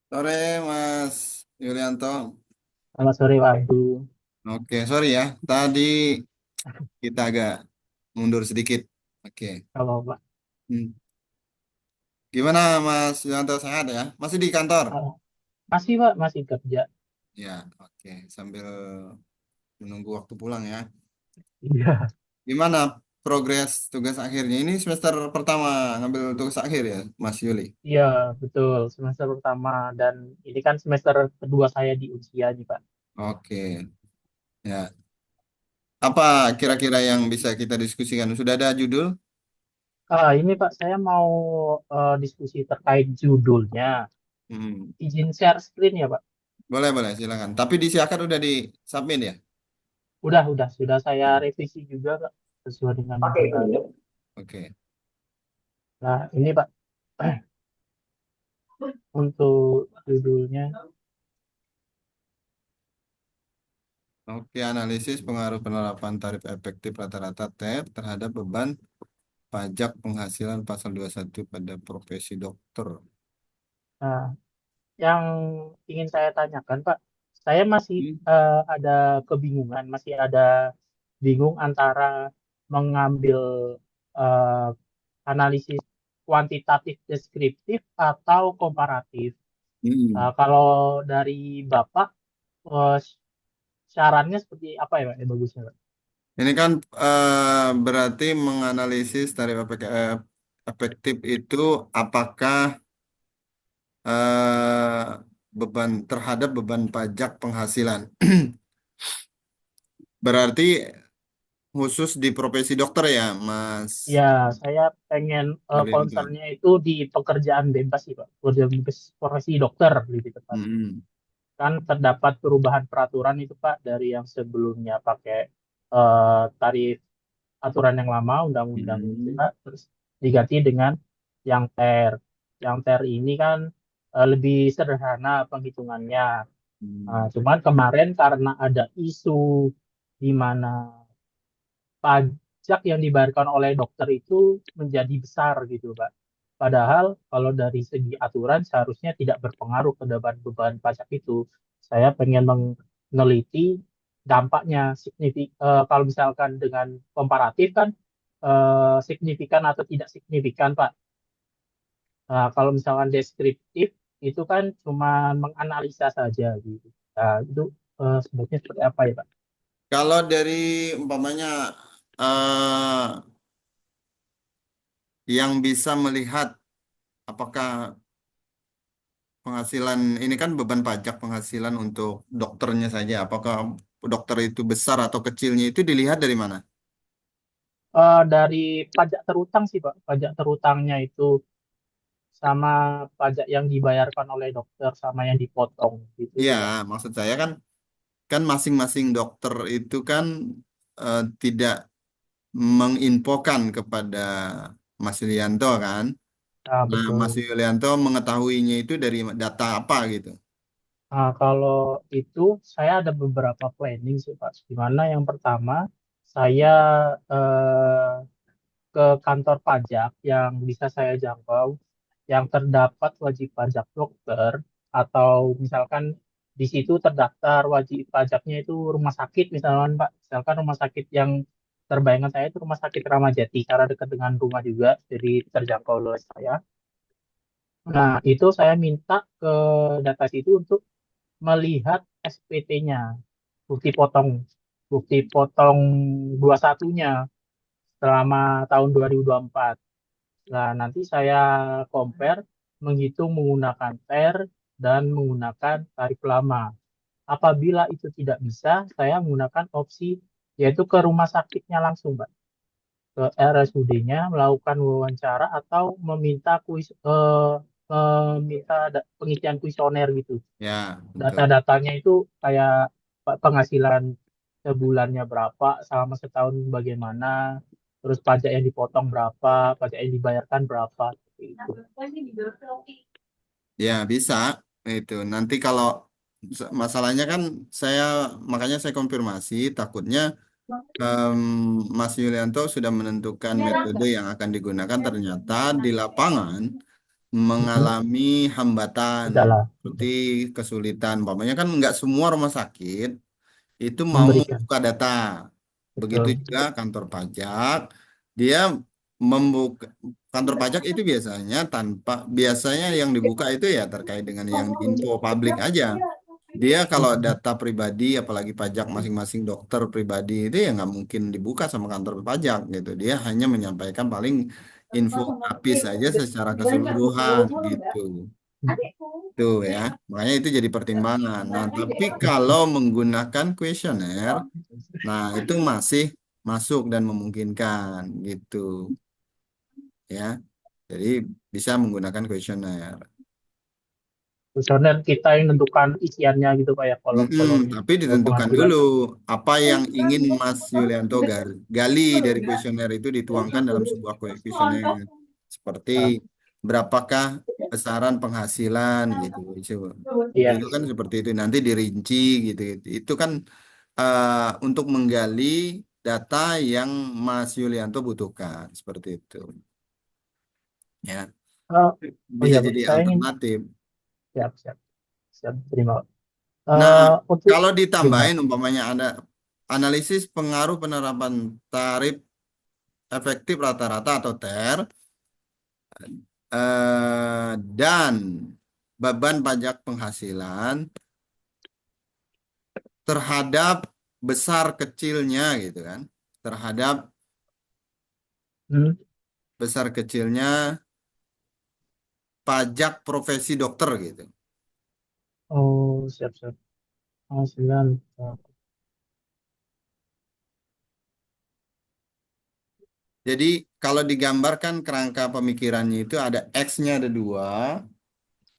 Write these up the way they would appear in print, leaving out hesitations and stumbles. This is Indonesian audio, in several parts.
Sore Mas Yulianto. Selamat sore, Pak Abdu. Oke, sorry ya. Tadi kita agak mundur sedikit. Oke. Kalau Pak, Hmm. Gimana Mas Yulianto, sehat ya? Masih di kantor? eh, masih Pak, masih kerja. Ya, oke. Sambil menunggu waktu pulang ya. Iya, Gimana progres tugas akhirnya? Ini semester pertama ngambil tugas akhir ya, Mas Yuli? iya betul. Semester pertama dan ini kan semester kedua saya di usia nih Pak. Oke. Ya. Apa kira-kira yang bisa kita diskusikan? Sudah ada judul? Ini Pak, saya mau diskusi terkait judulnya. Hmm. Izin share screen ya Pak. Boleh, boleh, silakan. Tapi disiarkan udah di submit ya? Sudah saya revisi juga Pak, sesuai dengan yang kita. Oke. Nah, ini Pak, untuk judulnya. Oke, analisis pengaruh penerapan tarif efektif rata-rata TEP terhadap beban pajak penghasilan pasal 21 pada profesi dokter. Nah, yang ingin saya tanyakan, Pak, saya masih Hmm. ada kebingungan, masih ada bingung antara mengambil eh, analisis kuantitatif deskriptif atau komparatif. Hmm. Kalau dari Bapak, eh, sarannya seperti apa ya, Pak, yang bagusnya, Pak? Ini kan berarti menganalisis tarif efektif itu apakah beban terhadap beban pajak penghasilan. Berarti khusus di profesi dokter ya, Mas Ya, saya pengen Yulianto. concernnya itu di pekerjaan bebas sih, Pak. Pekerjaan bebas profesi dokter, lebih tepat. Hmm. Kan terdapat perubahan peraturan itu Pak dari yang sebelumnya pakai tarif aturan yang lama undang-undang itu Hmm. Pak terus diganti dengan yang TER. Yang TER ini kan lebih sederhana penghitungannya. Nah, Hmm. cuman kemarin karena ada isu di mana pajak yang dibayarkan oleh dokter itu menjadi besar gitu Pak. Padahal kalau dari segi aturan seharusnya tidak berpengaruh ke beban pajak itu. Saya pengen meneliti dampaknya kalau misalkan dengan komparatif kan signifikan atau tidak signifikan Pak. Nah, kalau misalkan deskriptif itu kan cuma menganalisa saja gitu. Nah, itu sebetulnya seperti apa ya Pak? Kalau dari umpamanya eh, yang bisa melihat apakah penghasilan ini kan beban pajak penghasilan untuk dokternya saja, apakah dokter itu besar atau kecilnya itu dilihat dari mana? Dari pajak terutang sih Pak. Pajak terutangnya itu sama pajak yang dibayarkan oleh dokter sama yang dipotong gitu Iya, sih Pak. maksud saya kan kan masing-masing dokter itu kan tidak menginfokan kepada Mas Yulianto kan. Nah, Nah, Mas betul. Yulianto mengetahuinya itu dari data apa gitu? Nah, kalau itu saya ada beberapa planning sih Pak. Di mana yang pertama saya eh, ke kantor pajak yang bisa saya jangkau, yang terdapat wajib pajak dokter, atau misalkan di situ terdaftar wajib pajaknya itu rumah sakit, misalkan Pak, misalkan rumah sakit yang terbayangkan saya itu rumah sakit Ramadjati, karena dekat dengan rumah juga, jadi terjangkau oleh saya. Nah, itu saya minta ke data situ untuk melihat SPT-nya, bukti potong, bukti potong 21-nya selama tahun 2024. Nah, nanti saya compare, menghitung menggunakan TER dan menggunakan tarif lama. Apabila itu tidak bisa, saya menggunakan opsi yaitu ke rumah sakitnya langsung, Pak. Ke RSUD-nya melakukan wawancara atau meminta pengisian kuesioner gitu. Ya, betul. Data-datanya itu kayak penghasilan sebulannya berapa, selama setahun bagaimana, terus pajak yang dipotong berapa, pajak yang dibayarkan berapa. Seperti itu. Ya, bisa itu. Nanti kalau masalahnya kan saya makanya saya konfirmasi takutnya em, Mas Yulianto sudah menentukan metode yang akan digunakan ternyata di lapangan Mm-mm. mengalami hambatan Kendala. seperti kesulitan. Umpamanya kan nggak semua rumah sakit itu mau Memberikan. membuka data. Begitu Betul. juga kantor pajak, dia membuka kantor pajak itu biasanya yang dibuka itu ya terkait dengan yang info publik aja. Dia kalau Mm-mm. data pribadi, apalagi pajak masing-masing dokter pribadi itu ya nggak mungkin dibuka sama kantor pajak gitu. Dia hanya menyampaikan paling info API saja secara keseluruhan gitu. Tuh ya, makanya itu jadi pertimbangan. Nah, tapi kalau menggunakan kuesioner, nah itu masih masuk dan memungkinkan gitu ya. Jadi bisa menggunakan kuesioner. Kuesioner kita yang menentukan isiannya gitu Pak ya, kolom-kolomnya, Tapi ditentukan penghasilan. dulu apa yang ingin Mas Yulianto gali dari kuesioner itu dituangkan dalam sebuah kuesioner. Seperti Ah, berapakah besaran penghasilan gitu. iya. Itu kan seperti itu nanti dirinci gitu. Itu kan untuk menggali data yang Mas Yulianto butuhkan seperti itu. Ya, Oh, oh bisa iya Pak, jadi saya ingin alternatif. siap siap siap terima Pak. Nah, Untuk kalau gimana? ditambahin umpamanya ada analisis pengaruh penerapan tarif efektif rata-rata atau TER dan beban pajak penghasilan terhadap besar kecilnya gitu kan. Terhadap Hmm? besar kecilnya pajak profesi dokter gitu. Oh siap siap. Penghasilan. Jadi kalau digambarkan kerangka pemikirannya itu ada X-nya ada dua,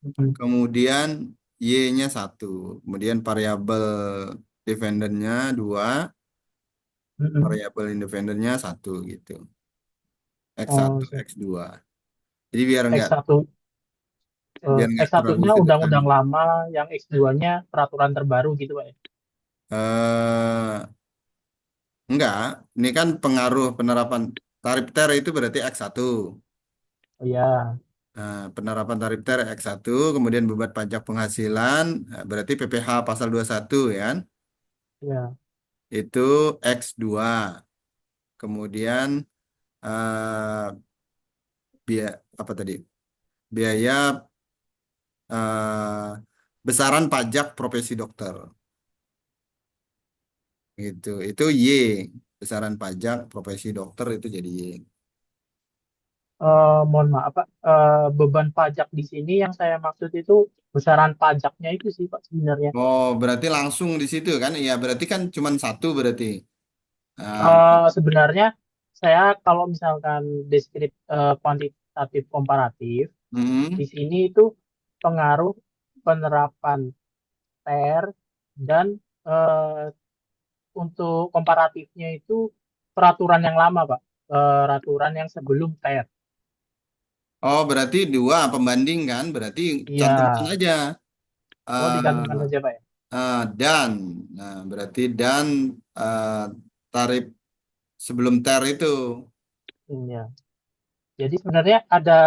Hmm. kemudian Y-nya satu, kemudian variabel dependennya dua, Hmm. variabel independennya satu gitu. X Oh satu siap. X dua. Jadi X1 biar nggak terlalu X1-nya undang-undang sederhana. lama, yang X2-nya peraturan terbaru gitu Pak ya. Eh enggak, ini kan pengaruh penerapan tarif TER itu berarti X1. Oh ya, Nah, penerapan tarif TER X1, kemudian beban pajak penghasilan, berarti PPh pasal 21 ya kan? ya. Itu X2. Kemudian eh biaya apa tadi? Biaya eh besaran pajak profesi dokter gitu. Itu Y. Besaran pajak profesi dokter itu jadi Y. Mohon maaf Pak, beban pajak di sini yang saya maksud itu besaran pajaknya itu sih Pak sebenarnya. Oh, berarti langsung di situ kan? Iya, berarti kan cuma satu berarti. Ah, Sebenarnya saya kalau misalkan kuantitatif komparatif di mm, sini itu pengaruh penerapan TER dan eh, untuk komparatifnya itu peraturan yang lama Pak, peraturan yang sebelum TER. oh, berarti dua pembanding kan? Berarti Iya, cantumkan aja. oh eh dicantumkan saja Pak ya. dan, nah berarti dan eh, tarif sebelum TER itu. Iya. Jadi sebenarnya ada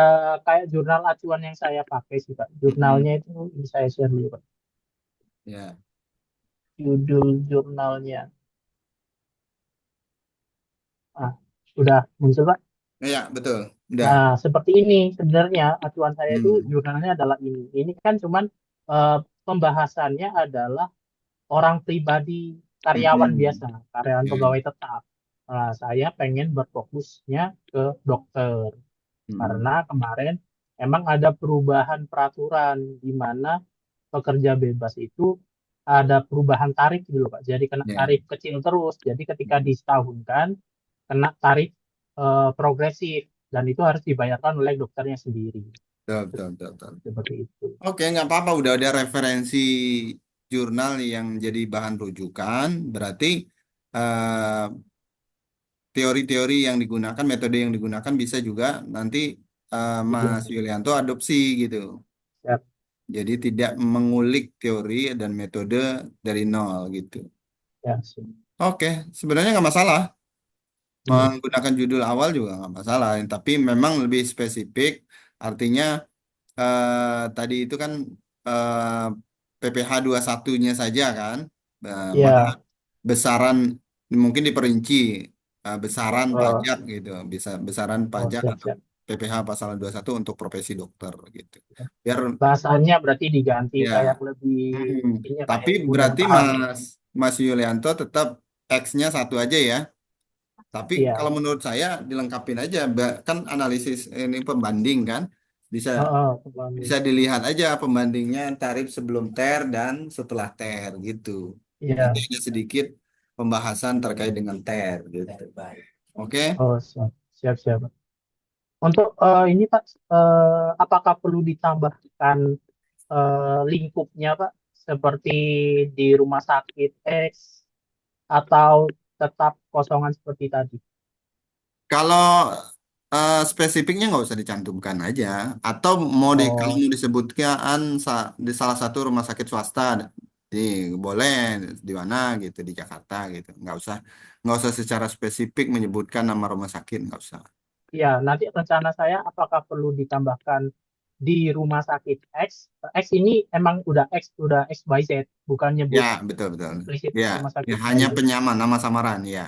kayak jurnal acuan yang saya pakai sih Pak. Jurnalnya Mm, itu ini saya share dulu Pak. ya, Judul jurnalnya. Ah, sudah muncul Pak. ya betul. Udah. Nah, seperti ini sebenarnya acuan saya itu Hmm, jurnalnya adalah ini. Ini kan cuman eh, pembahasannya adalah orang pribadi, karyawan mm, biasa, karyawan ya, pegawai tetap. Nah, saya pengen berfokusnya ke dokter karena mm, kemarin emang ada perubahan peraturan di mana pekerja bebas itu ada perubahan tarif gitu loh Pak. Jadi kena ya, tarif kecil terus. Jadi ketika disetahunkan kena tarif progresif dan itu harus dibayarkan oleh dokternya sendiri. betul, betul, betul, betul. Seperti itu. Oke, nggak apa-apa. Udah ada referensi jurnal yang jadi bahan rujukan. Berarti eh, teori-teori yang digunakan, metode yang digunakan bisa juga nanti Mas Digunakan. Yulianto adopsi gitu. Ya, Jadi tidak mengulik teori dan metode dari nol gitu. ya, Oke, sebenarnya nggak masalah. hmm, Menggunakan judul awal juga nggak masalah. Tapi memang lebih spesifik, artinya tadi itu kan eh, PPh 21-nya saja kan, maka Ya, besaran mungkin diperinci besaran oh, pajak gitu, bisa besaran oh pajak siap atau siap. PPh pasal 21 untuk profesi dokter gitu. Biar Bahasanya berarti diganti kayak ya, lebih ini ya Pak tapi ya, mudah berarti dipahami. Mas Yulianto tetap X-nya satu aja ya. Tapi kalau Iya, menurut saya dilengkapin aja, kan analisis ini pembanding kan, bisa kembali. bisa dilihat aja pembandingnya tarif sebelum TER dan setelah TER gitu. Nanti Iya, ada sedikit pembahasan terkait dengan TER gitu. Oke? oh siap siap siap. Untuk ini Pak, apakah perlu ditambahkan lingkupnya Pak, seperti di rumah sakit X atau tetap kosongan seperti tadi? Kalau spesifiknya nggak usah dicantumkan aja, atau kalau Oh, mau disebutkan di salah satu rumah sakit swasta, di boleh di mana gitu di Jakarta gitu, nggak usah secara spesifik menyebutkan nama rumah sakit, nggak usah. ya, nanti rencana saya apakah perlu ditambahkan di rumah sakit X? X ini emang udah X by Z, bukan Ya nyebut betul betul. eksplisit Ya, rumah ya sakit hanya Y. penyaman nama samaran ya,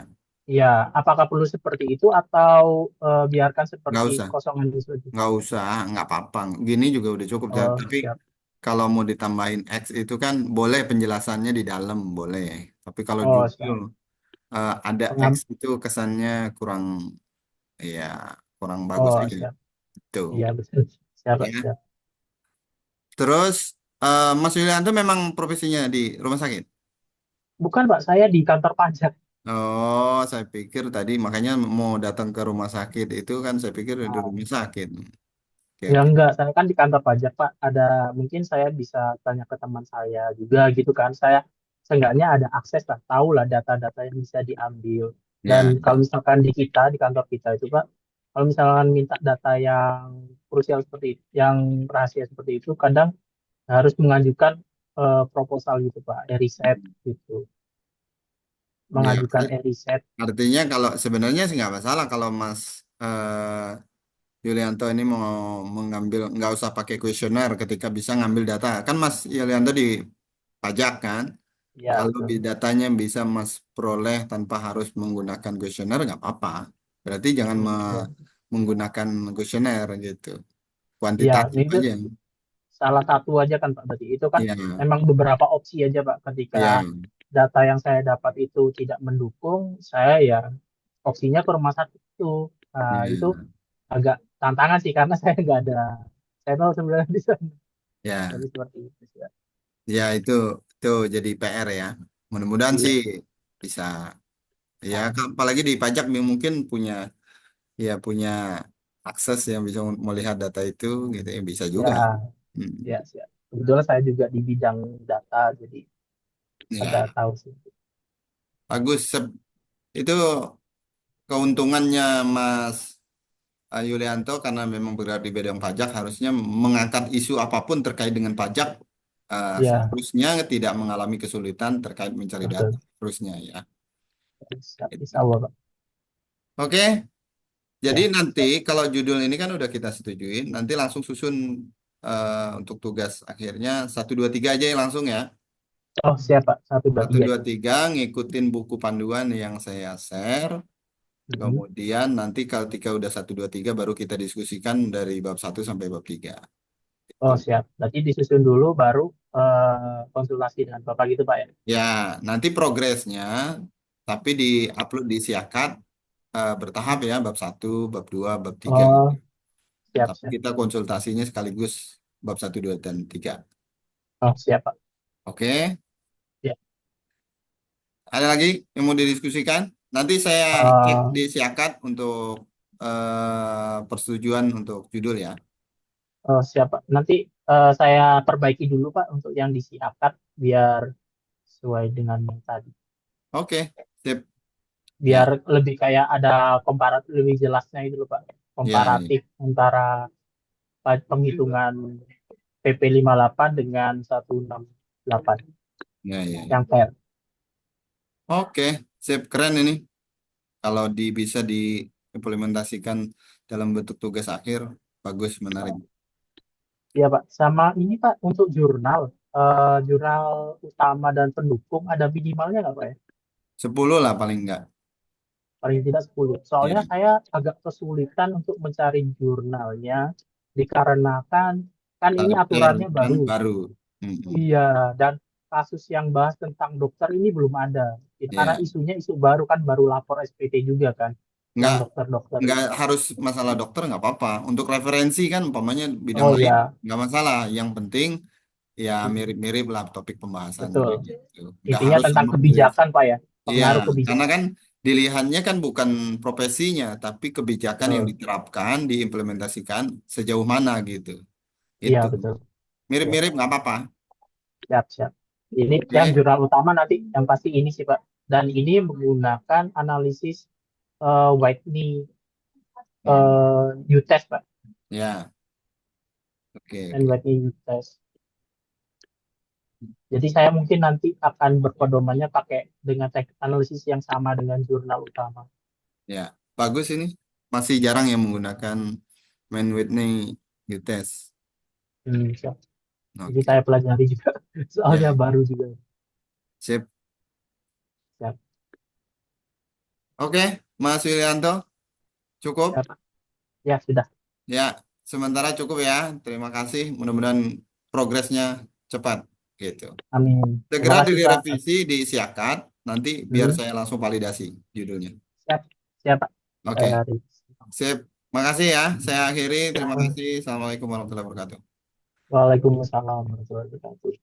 Ya, apakah perlu seperti itu atau biarkan nggak seperti usah. kosongan itu saja? Nggak usah, nggak apa-apa. Gini juga udah cukup. Oh, Tapi siap. kalau mau ditambahin X itu kan boleh penjelasannya di dalam, boleh. Tapi kalau Oh, judul siap. ada X Pengam itu kesannya kurang, ya kurang bagus oh, aja. siap. Tuh, Iya, betul. Siap, Pak, ya. siap. Terus Mas Yulianto memang profesinya di rumah sakit? Bukan, Pak, saya di kantor pajak. Oh, saya pikir tadi makanya mau datang ke rumah sakit itu kan saya pikir di Ah, rumah sakit. Oke, ya oke. enggak, saya kan di kantor pajak, Pak. Ada mungkin saya bisa tanya ke teman saya juga gitu kan. Saya seenggaknya ada akses lah, tahu lah data-data yang bisa diambil. Dan Ya, kalau misalkan di kita, di kantor kita itu, Pak, kalau misalkan minta data yang krusial seperti itu, yang rahasia seperti itu, kadang harus mengajukan proposal gitu, Pak, riset gitu. ya. Mengajukan riset. Artinya kalau sebenarnya sih nggak masalah kalau Mas Yulianto ini mau mengambil, nggak usah pakai kuesioner ketika bisa ngambil data. Kan Mas Yulianto di pajak kan? Ya, Kalau betul. datanya bisa Mas peroleh tanpa harus menggunakan kuesioner nggak apa-apa. Berarti jangan Ya. menggunakan kuesioner gitu. Ya, Kuantitatif itu aja. salah satu aja kan Pak. Berarti itu kan Iya, memang beberapa opsi aja Pak. Ketika iya, data yang saya dapat itu tidak mendukung, saya ya opsinya ke rumah sakit itu. Nah, itu iya, agak tantangan sih karena saya nggak ada channel sebenarnya di sana. ya, Jadi seperti itu sih, Pak. ya itu jadi PR ya. Mudah-mudahan Iya. sih bisa. Ya, Nah, apalagi di pajak mungkin punya, ya punya akses yang bisa melihat data itu gitu ya bisa juga. ya, Hmm. ya, siap. Kebetulan saya juga di bidang data, jadi ada Ya, tahu sih. bagus. Itu keuntungannya Mas Yulianto karena memang bergerak di bidang pajak harusnya mengangkat isu apapun terkait dengan pajak Ya, seharusnya tidak mengalami kesulitan terkait mencari data betul. harusnya ya. Siap, Gitu. insya Allah, Pak. Oke, jadi Ya. nanti kalau judul ini kan udah kita setujuin, nanti langsung susun untuk tugas akhirnya satu dua tiga aja ya langsung ya. Oh, siap, Pak. Satu, dua, Satu tiga. dua tiga ngikutin buku panduan yang saya share. Mhm. Kemudian nanti kalau ketika udah satu dua tiga baru kita diskusikan dari bab satu sampai bab 3. Oh, Tuh. siap. Berarti disusun dulu baru konsultasi dengan Bapak gitu, Pak ya? Ya, nanti progresnya tapi di-upload di Siakat bertahap ya bab satu, bab 2, bab 3 gitu. Oh, siap, Tapi siap. kita konsultasinya sekaligus bab satu 2 dan 3. Oh, siap, Pak. Oke, Ya. ada lagi yang mau didiskusikan? Nanti saya cek Eh, di Siakat untuk persetujuan untuk judul ya. oh, siap, Pak. Nanti saya perbaiki dulu, Pak, untuk yang disiapkan biar sesuai dengan yang tadi. Oke, sip. Ya, Biar lebih kayak ada komparatif lebih jelasnya itu loh, Pak. ya, ya, Komparatif antara penghitungan PP 58 dengan 168 ya, ya, ya. yang fair. Oke, sip. Keren ini. Kalau bisa diimplementasikan dalam bentuk tugas akhir, bagus, menarik. Ya Pak, sama ini Pak untuk jurnal, jurnal utama dan pendukung ada minimalnya nggak Pak ya? 10 lah paling enggak. Paling tidak 10. Soalnya Ya, saya agak kesulitan untuk mencari jurnalnya dikarenakan kan ini dokter aturannya kan baru. baru. Mm-mm. Iya, dan kasus yang bahas tentang dokter ini belum ada. Itu karena Ya, isunya isu baru kan baru lapor SPT juga kan, yang enggak dokter-dokter enggak ini. harus masalah dokter nggak apa-apa. Untuk referensi kan umpamanya bidang Oh lain ya, nggak masalah. Yang penting ya mm, mirip-mirip lah topik pembahasannya betul. gitu. Nggak Intinya harus tentang sama persis. kebijakan Pak ya, Iya, pengaruh karena kebijakan. kan dilihatnya kan bukan profesinya, tapi kebijakan yang Betul. diterapkan, diimplementasikan sejauh mana gitu. Iya Itu betul. Ya, mirip-mirip nggak apa-apa. siap siap. Ini yang Oke, jurnal utama nanti yang pasti ini sih Pak. Dan ini menggunakan analisis Whitney Hmm. U-test Pak. Ya, oke, Dan oke. Whitney U-test. Jadi saya mungkin nanti akan berpedomannya pakai dengan teknik analisis yang sama dengan jurnal utama. Ya, bagus ini. Masih jarang yang menggunakan Man Whitney test. Siap. Jadi Oke, saya pelajari juga, soalnya ya, baru juga. sip. Siap. Oke, Mas Wilianto, cukup. Siap. Ya sudah. Ya, sementara cukup ya. Terima kasih. Mudah-mudahan progresnya cepat gitu. Amin. Segera Terima kasih Pak. direvisi, diisiakat, nanti biar Hmm, saya langsung validasi judulnya. siap. Siap Pak. Oke, Saya sip. Makasih ya. Saya akhiri. Terima Ya. kasih. Assalamualaikum warahmatullahi wabarakatuh. Waalaikumsalam warahmatullahi wabarakatuh.